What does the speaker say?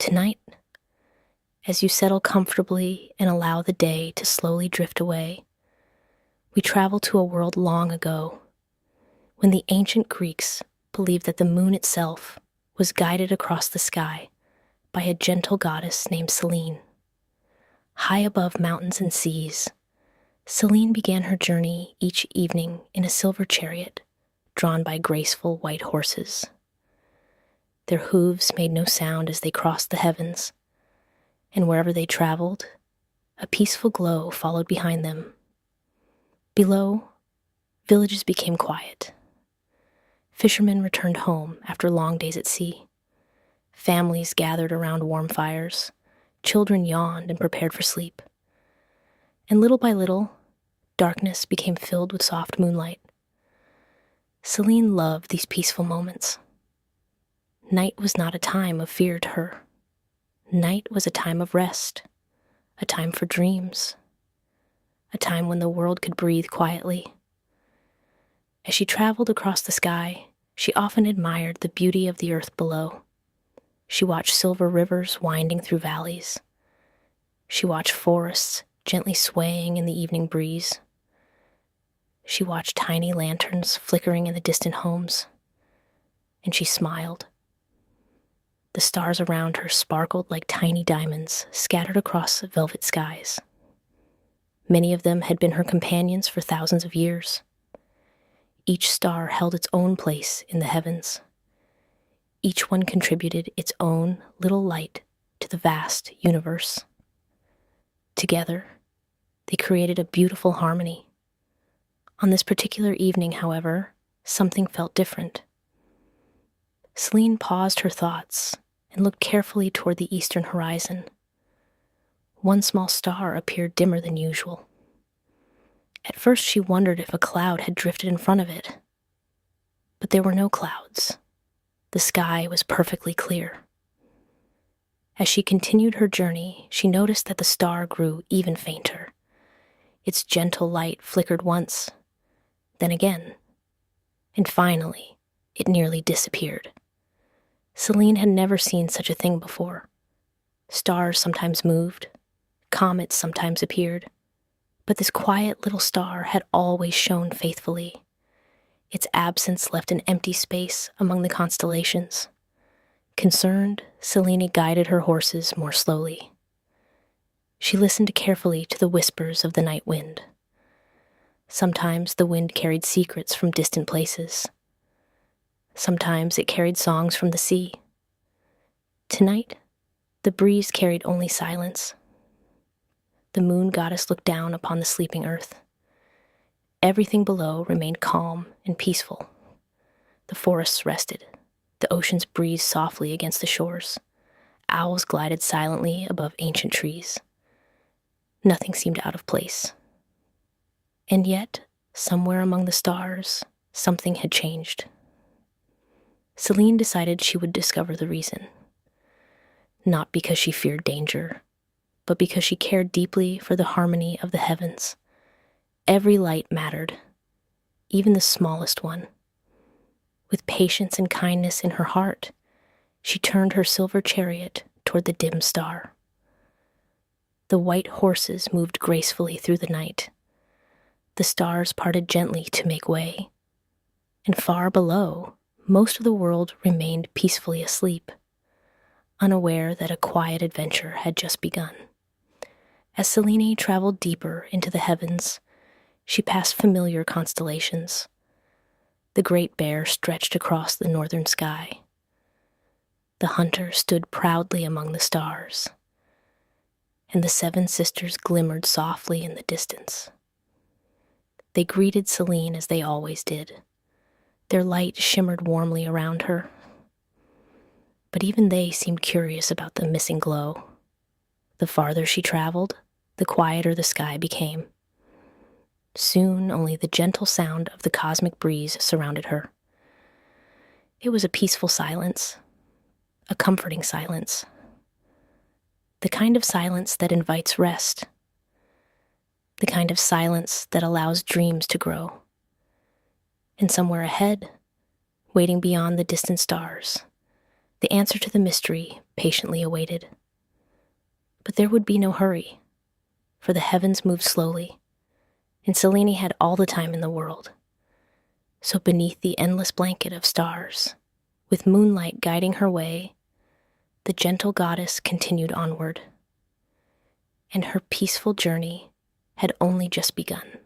Tonight, as you settle comfortably and allow the day to slowly drift away, we travel to a world long ago, when the ancient Greeks believed that the moon itself was guided across the sky by a gentle goddess named Selene. High above mountains and seas, Selene began her journey each evening in a silver chariot drawn by graceful white horses. Their hooves made no sound as they crossed the heavens, and wherever they traveled, a peaceful glow followed behind them. Below, villages became quiet. Fishermen returned home after long days at sea. Families gathered around warm fires. Children yawned and prepared for sleep. And little by little, darkness became filled with soft moonlight. Selene loved these peaceful moments. Night was not a time of fear to her. Night was a time of rest, a time for dreams, a time when the world could breathe quietly. As she traveled across the sky, she often admired the beauty of the earth below. She watched silver rivers winding through valleys. She watched forests gently swaying in the evening breeze. She watched tiny lanterns flickering in the distant homes, and she smiled. The stars around her sparkled like tiny diamonds scattered across velvet skies. Many of them had been her companions for thousands of years. Each star held its own place in the heavens. Each one contributed its own little light to the vast universe. Together, they created a beautiful harmony. On this particular evening, however, something felt different. Selene paused her thoughts and looked carefully toward the eastern horizon. One small star appeared dimmer than usual. At first she wondered if a cloud had drifted in front of it. But there were no clouds. The sky was perfectly clear. As she continued her journey, she noticed that the star grew even fainter. Its gentle light flickered once, then again, and finally, it nearly disappeared. Selene had never seen such a thing before. Stars sometimes moved, comets sometimes appeared, but this quiet little star had always shone faithfully. Its absence left an empty space among the constellations. Concerned, Selene guided her horses more slowly. She listened carefully to the whispers of the night wind. Sometimes the wind carried secrets from distant places. Sometimes it carried songs from the sea. Tonight, the breeze carried only silence. The moon goddess looked down upon the sleeping earth. Everything below remained calm and peaceful. The forests rested. The oceans breezed softly against the shores. Owls glided silently above ancient trees. Nothing seemed out of place. And yet, somewhere among the stars, something had changed. Selene decided she would discover the reason. Not because she feared danger, but because she cared deeply for the harmony of the heavens. Every light mattered, even the smallest one. With patience and kindness in her heart, she turned her silver chariot toward the dim star. The white horses moved gracefully through the night. The stars parted gently to make way, and far below, most of the world remained peacefully asleep, unaware that a quiet adventure had just begun. As Selene traveled deeper into the heavens, she passed familiar constellations. The Great Bear stretched across the northern sky. The hunter stood proudly among the stars, and the seven sisters glimmered softly in the distance. They greeted Selene as they always did. Their light shimmered warmly around her. But even they seemed curious about the missing glow. The farther she traveled, the quieter the sky became. Soon, only the gentle sound of the cosmic breeze surrounded her. It was a peaceful silence, a comforting silence. The kind of silence that invites rest. The kind of silence that allows dreams to grow. And somewhere ahead, waiting beyond the distant stars, The answer to the mystery patiently awaited. But there would be no hurry, for the heavens moved slowly, and Selene had all the time in the world. So beneath the endless blanket of stars, with moonlight guiding her way, the gentle goddess continued onward. And her peaceful journey had only just begun.